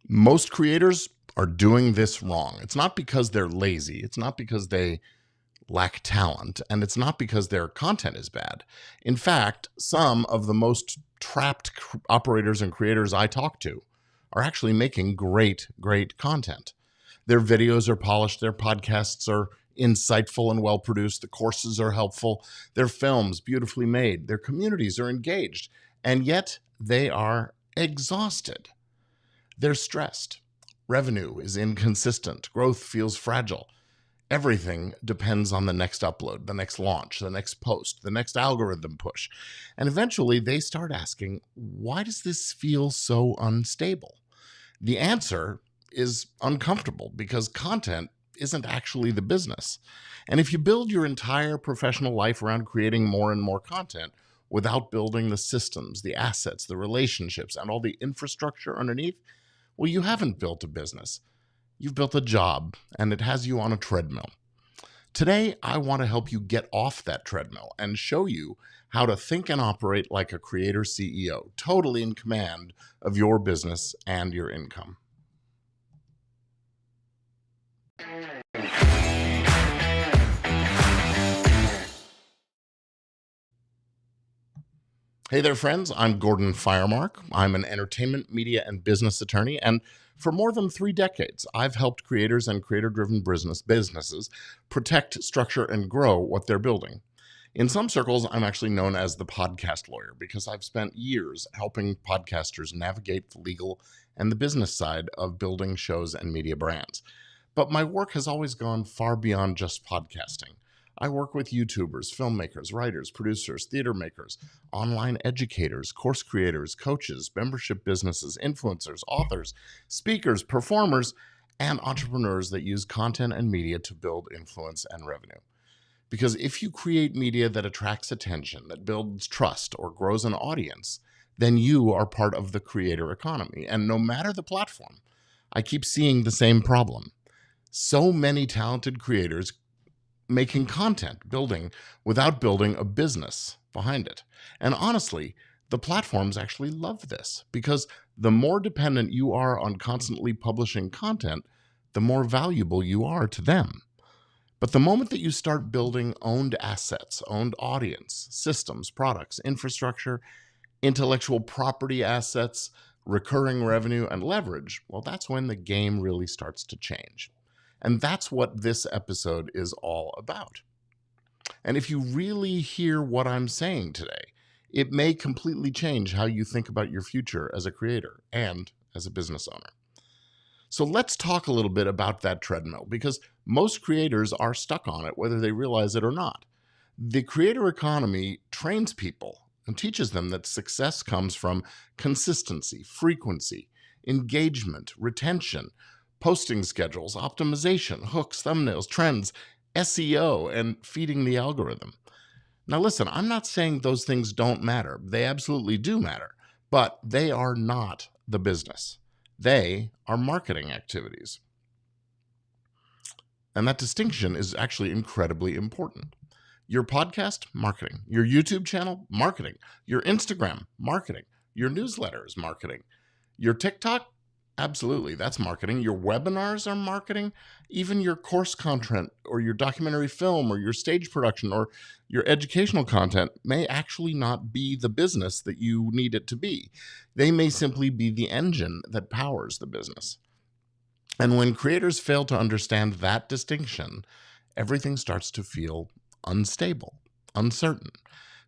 Most creators are doing this wrong. It's not because they're lazy. It's not because they lack talent. And it's not because their content is bad. In fact, some of the most trapped operators and creators I talk to are actually making great content. Their videos are polished. Their podcasts are insightful and well produced. The courses are helpful. Their films beautifully made. Their communities are engaged. And yet they are exhausted. They're stressed. Revenue is inconsistent. Growth feels fragile. Everything depends on the next upload, the next launch, the next post, the next algorithm push. And eventually they start asking, why does this feel so unstable? The answer is uncomfortable because content isn't actually the business. And if you build your entire professional life around creating more and more content without building the systems, the assets, the relationships, and all the infrastructure underneath, well, you haven't built a business. You've built a job, and it has you on a treadmill. Today, I want to help you get off that treadmill and show you how to think and operate like a creator CEO, totally in command of your business and your income. Hey there, friends. I'm Gordon Firemark. I'm an entertainment, media, and business attorney, and for more than 3 decades, I've helped creators and creator-driven businesses protect, structure, and grow what they're building. In some circles, I'm actually known as the podcast lawyer because I've spent years helping podcasters navigate the legal and the business side of building shows and media brands. But my work has always gone far beyond just podcasting. I work with YouTubers, filmmakers, writers, producers, theater makers, online educators, course creators, coaches, membership businesses, influencers, authors, speakers, performers, and entrepreneurs that use content and media to build influence and revenue. Because if you create media that attracts attention, that builds trust, or grows an audience, then you are part of the creator economy. And no matter the platform, I keep seeing the same problem. So many talented creators making content, building without building a business behind it. And honestly, the platforms actually love this because the more dependent you are on constantly publishing content, the more valuable you are to them. But the moment that you start building owned assets, owned audience, systems, products, infrastructure, intellectual property assets, recurring revenue, and leverage, well, that's when the game really starts to change. And that's what this episode is all about. And if you really hear what I'm saying today, it may completely change how you think about your future as a creator and as a business owner. So let's talk a little bit about that treadmill because most creators are stuck on it, whether they realize it or not. The creator economy trains people and teaches them that success comes from consistency, frequency, engagement, retention, posting schedules, optimization, hooks, thumbnails, trends, SEO, and feeding the algorithm. Now listen, I'm not saying those things don't matter. They absolutely do matter, but they are not the business. They are marketing activities. And that distinction is actually incredibly important. Your podcast, marketing. Your YouTube channel, marketing. Your Instagram, marketing. Your newsletter is marketing. Your TikTok, absolutely, that's marketing. Your webinars are marketing. Even your course content or your documentary film or your stage production or your educational content may actually not be the business that you need it to be. They may simply be the engine that powers the business. And when creators fail to understand that distinction, everything starts to feel unstable, uncertain.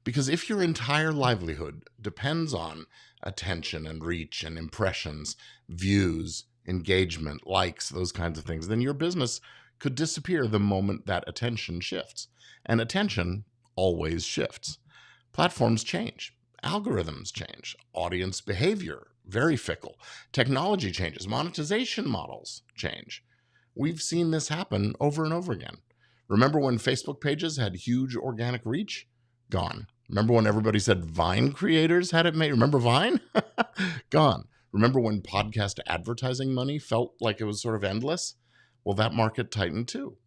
Because if your entire livelihood depends on attention and reach and impressions, views, engagement, likes, those kinds of things, then your business could disappear the moment that attention shifts. And attention always shifts. Platforms change. Algorithms change. Audience behavior, very fickle. Technology changes. Monetization models change. We've seen this happen over and over again. Remember when Facebook pages had huge organic reach? Gone. Remember when everybody said Vine creators had it made? Remember Vine? Gone. Remember when podcast advertising money felt like it was sort of endless? Well, that market tightened too.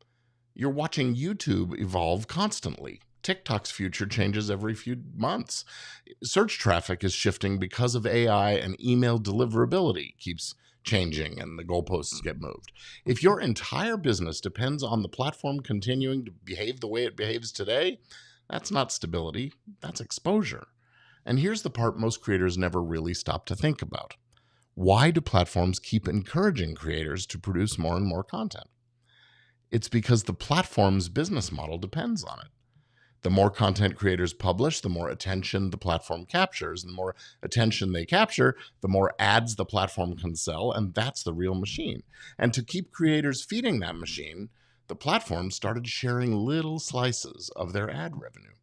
You're watching YouTube evolve constantly. TikTok's future changes every few months. Search traffic is shifting because of AI, and email deliverability keeps changing and the goalposts get moved. If your entire business depends on the platform continuing to behave the way it behaves today, that's not stability, that's exposure. And here's the part most creators never really stop to think about. Why do platforms keep encouraging creators to produce more and more content? It's because the platform's business model depends on it. The more content creators publish, the more attention the platform captures. The more attention they capture, the more ads the platform can sell, and that's the real machine. And to keep creators feeding that machine, the platform started sharing little slices of their ad revenue.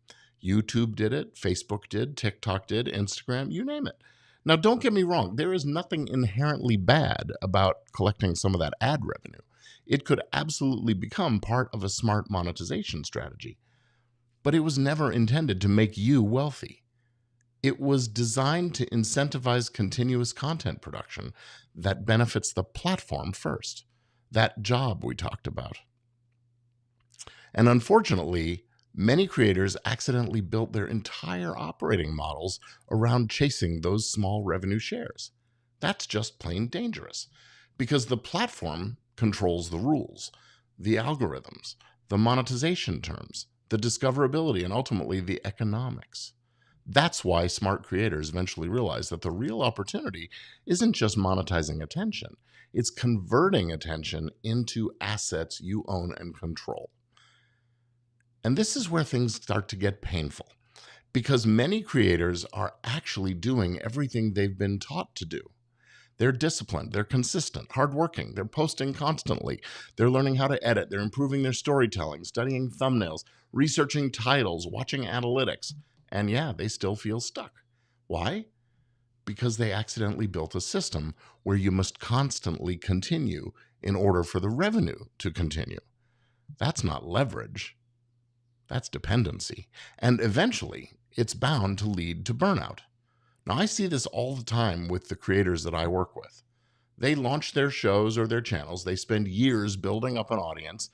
YouTube did it, Facebook did, TikTok did, Instagram, you name it. Now, don't get me wrong, there is nothing inherently bad about collecting some of that ad revenue. It could absolutely become part of a smart monetization strategy. But it was never intended to make you wealthy. It was designed to incentivize continuous content production that benefits the platform first, that job we talked about. And unfortunately, many creators accidentally built their entire operating models around chasing those small revenue shares. That's just plain dangerous, because the platform controls the rules, the algorithms, the monetization terms, the discoverability, and ultimately the economics. That's why smart creators eventually realize that the real opportunity isn't just monetizing attention, it's converting attention into assets you own and control. And this is where things start to get painful, because many creators are actually doing everything they've been taught to do. They're disciplined, they're consistent, hardworking, they're posting constantly, they're learning how to edit, they're improving their storytelling, studying thumbnails, researching titles, watching analytics, and yeah, they still feel stuck. Why? Because they accidentally built a system where you must constantly continue in order for the revenue to continue. That's not leverage, that's dependency, and eventually it's bound to lead to burnout. Now, I see this all the time with the creators that I work with. They launch their shows or their channels. They spend years building up an audience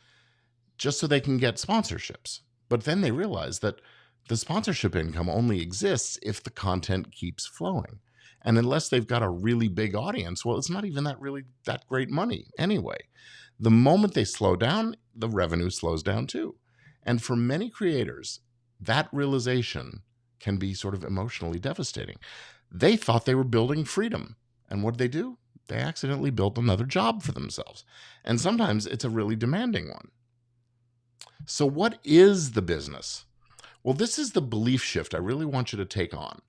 just so they can get sponsorships. But then they realize that the sponsorship income only exists if the content keeps flowing. And unless they've got a really big audience, well, it's not even that great money anyway. The moment they slow down, the revenue slows down too. And for many creators, that realization can be sort of emotionally devastating. They thought they were building freedom. And what did they do? They accidentally built another job for themselves. And sometimes it's a really demanding one. So what is the business? Well, this is the belief shift I really want you to take on.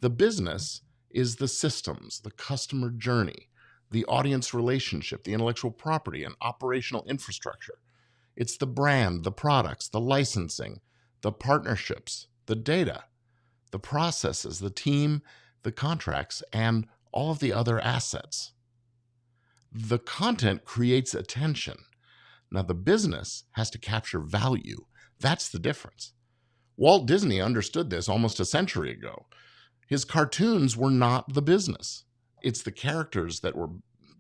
The business is the systems, the customer journey, the audience relationship, the intellectual property, and operational infrastructure. It's the brand, the products, the licensing, the partnerships, the data, the processes, the team, the contracts, and all of the other assets. The content creates attention. Now, the business has to capture value. That's the difference. Walt Disney understood this almost a century ago. His cartoons were not the business. It's the characters that were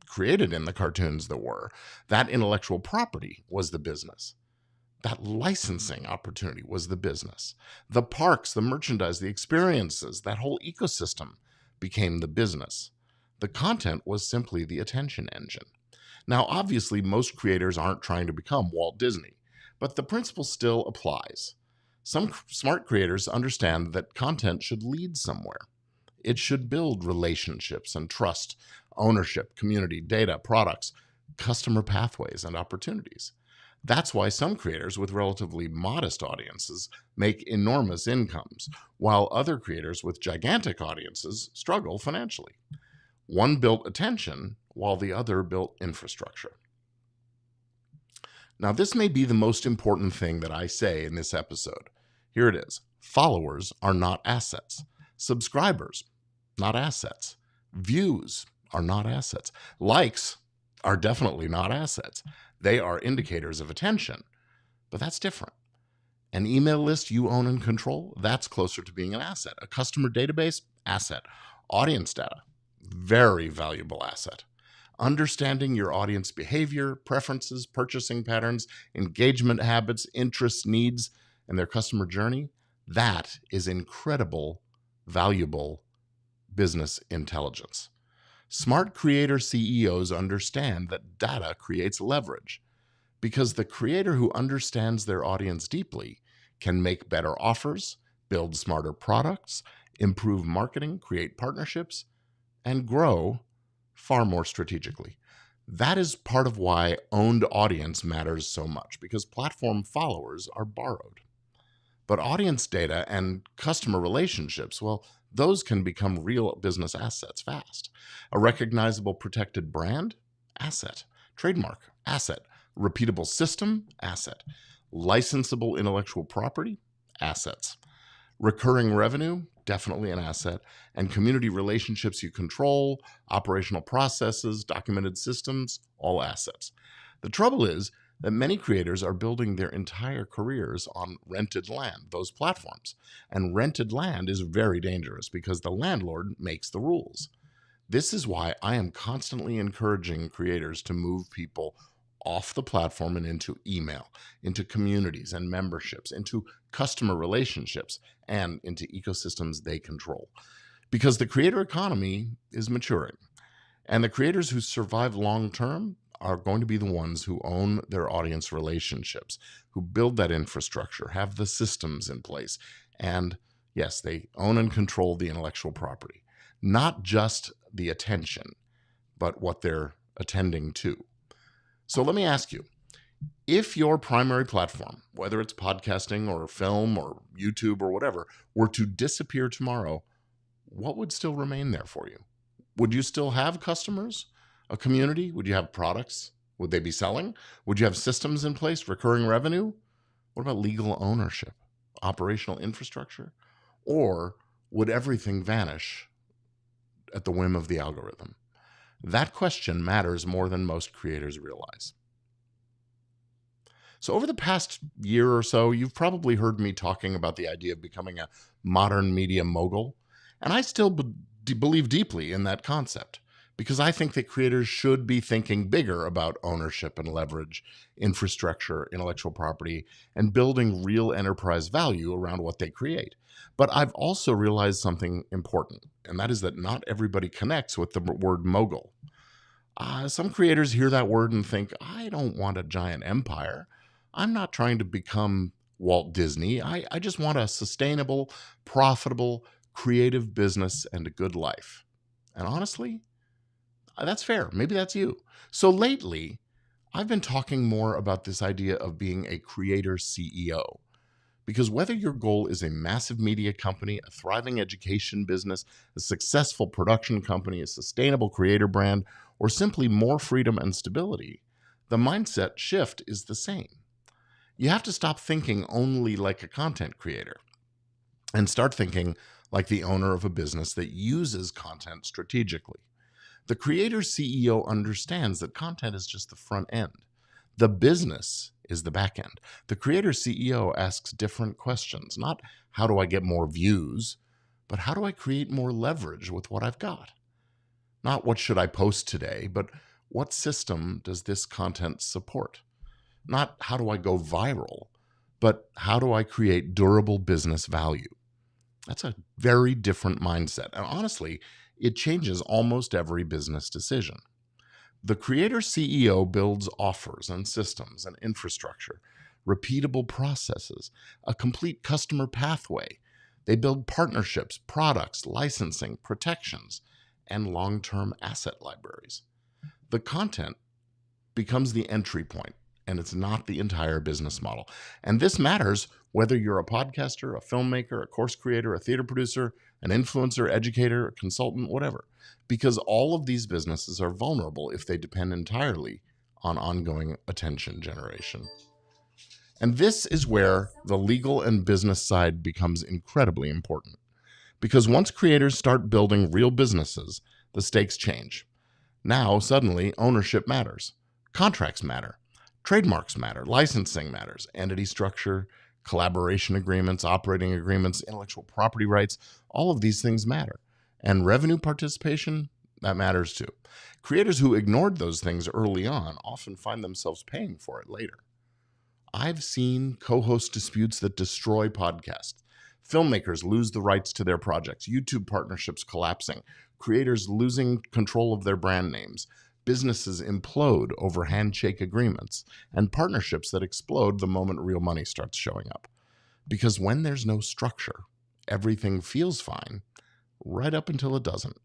created in the cartoons that were. That intellectual property was the business. That licensing opportunity was the business. The parks, the merchandise, the experiences, that whole ecosystem became the business. The content was simply the attention engine. Now, obviously, most creators aren't trying to become Walt Disney, but the principle still applies. Some smart creators understand that content should lead somewhere. It should build relationships and trust, ownership, community, data, products, customer pathways, and opportunities. That's why some creators with relatively modest audiences make enormous incomes, while other creators with gigantic audiences struggle financially. One built attention, while the other built infrastructure. Now, this may be the most important thing that I say in this episode. Here it is. Followers are not assets. Subscribers, not assets. Views are not assets. Likes are definitely not assets. They are indicators of attention, but that's different. An email list you own and control, that's closer to being an asset. A customer database, asset. Audience data, very valuable asset. Understanding your audience behavior, preferences, purchasing patterns, engagement habits, interests, needs, and their customer journey, that is incredible, valuable business intelligence. Smart creator CEOs understand that data creates leverage because the creator who understands their audience deeply can make better offers, build smarter products, improve marketing, create partnerships, and grow far more strategically. That is part of why owned audience matters so much, because platform followers are borrowed. But audience data and customer relationships, well, those can become real business assets fast. A recognizable protected brand, asset. Trademark, asset. Repeatable system, asset. Licensable intellectual property, assets. Recurring revenue, definitely an asset. And community relationships you control, operational processes, documented systems, all assets. The trouble is that many creators are building their entire careers on rented land, those platforms. And rented land is very dangerous because the landlord makes the rules. This is why I am constantly encouraging creators to move people off the platform and into email, into communities and memberships, into customer relationships, and into ecosystems they control. Because the creator economy is maturing, and the creators who survive long term are going to be the ones who own their audience relationships, who build that infrastructure, have the systems in place, and yes, they own and control the intellectual property. Not just the attention, but what they're attending to. So let me ask you, if your primary platform, whether it's podcasting or film or YouTube or whatever, were to disappear tomorrow, what would still remain there for you? Would you still have customers, a community? Would you have products? Would they be selling? Would you have systems in place, recurring revenue? What about legal ownership, operational infrastructure? Or would everything vanish at the whim of the algorithm? That question matters more than most creators realize. So over the past year or so, you've probably heard me talking about the idea of becoming a modern media mogul. And I still believe deeply in that concept because I think that creators should be thinking bigger about ownership and leverage, infrastructure, intellectual property, and building real enterprise value around what they create. But I've also realized something important, and that is that not everybody connects with the word mogul. Some creators hear that word and think, I don't want a giant empire. I'm not trying to become Walt Disney. I just want a sustainable, profitable, creative business and a good life. And honestly, that's fair. Maybe that's you. So lately, I've been talking more about this idea of being a creator CEO. Because whether your goal is a massive media company, a thriving education business, a successful production company, a sustainable creator brand, or simply more freedom and stability, the mindset shift is the same. You have to stop thinking only like a content creator and start thinking like the owner of a business that uses content strategically. The creator CEO understands that content is just the front end. The business is the back end. The creator CEO asks different questions, not how do I get more views, but how do I create more leverage with what I've got? Not what should I post today, but what system does this content support? Not how do I go viral, but how do I create durable business value? That's a very different mindset. And honestly, it changes almost every business decision. The creator CEO builds offers and systems and infrastructure, repeatable processes, a complete customer pathway. They build partnerships, products, licensing, protections, and long-term asset libraries. The content becomes the entry point, and it's not the entire business model. And this matters whether you're a podcaster, a filmmaker, a course creator, a theater producer, an influencer, educator, a consultant, whatever, because all of these businesses are vulnerable if they depend entirely on ongoing attention generation. And this is where the legal and business side becomes incredibly important. Because once creators start building real businesses, the stakes change. Now, suddenly, ownership matters. Contracts matter. Trademarks matter. Licensing matters. Entity structure, collaboration agreements, operating agreements, intellectual property rights, all of these things matter. And revenue participation, that matters too. Creators who ignored those things early on often find themselves paying for it later. I've seen co-host disputes that destroy podcasts. Filmmakers lose the rights to their projects, YouTube partnerships collapsing, creators losing control of their brand names, businesses implode over handshake agreements, and partnerships that explode the moment real money starts showing up. Because when there's no structure, everything feels fine, right up until it doesn't.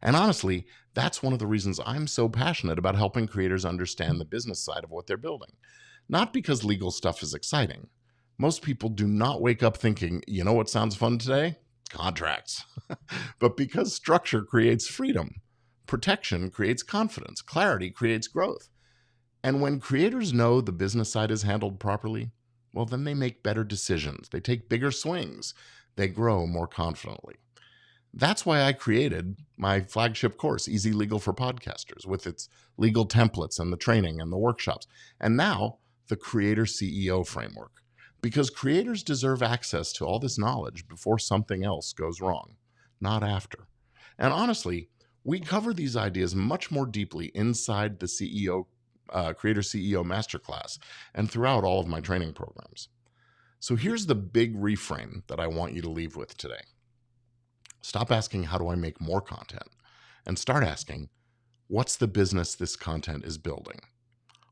And honestly, that's one of the reasons I'm so passionate about helping creators understand the business side of what they're building. Not because legal stuff is exciting. Most people do not wake up thinking, you know what sounds fun today? Contracts. But because structure creates freedom, protection creates confidence, clarity creates growth. And when creators know the business side is handled properly, well, then they make better decisions. They take bigger swings. They grow more confidently. That's why I created my flagship course, Easy Legal for Podcasters, with its legal templates and the training and the workshops. And now the Creator CEO framework, because creators deserve access to all this knowledge before something else goes wrong, not after. And honestly, we cover these ideas much more deeply inside the Creator CEO Masterclass and throughout all of my training programs. So here's the big reframe that I want you to leave with today. Stop asking, how do I make more content? And start asking, what's the business this content is building?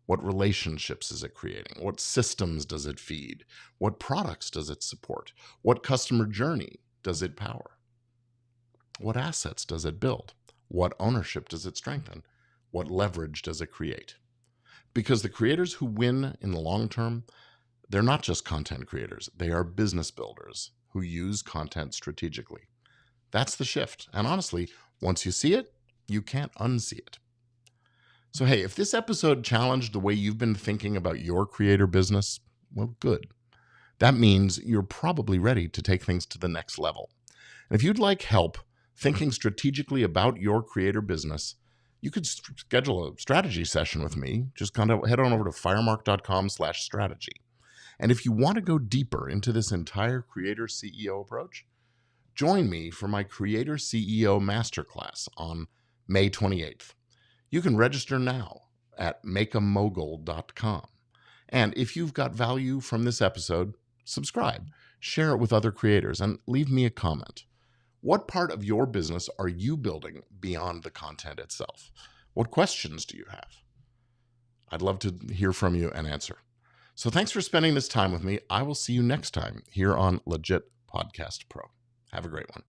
What relationships is it creating? What systems does it feed? What products does it support? What customer journey does it power? What assets does it build? What ownership does it strengthen? What leverage does it create? Because the creators who win in the long term, they're not just content creators. They are business builders who use content strategically. That's the shift. And honestly, once you see it, you can't unsee it. So, hey, if this episode challenged the way you've been thinking about your creator business, well, good. That means you're probably ready to take things to the next level. And if you'd like help thinking strategically about your creator business, you could schedule a strategy session with me. Just kind of head on over to firemark.com/strategy. And if you want to go deeper into this entire creator CEO approach, join me for my Creator CEO Masterclass on May 28th. You can register now at makeamogul.com. And if you've got value from this episode, subscribe, share it with other creators, and leave me a comment. What part of your business are you building beyond the content itself? What questions do you have? I'd love to hear from you and answer. So thanks for spending this time with me. I will see you next time here on Legit Podcast Pro. Have a great one.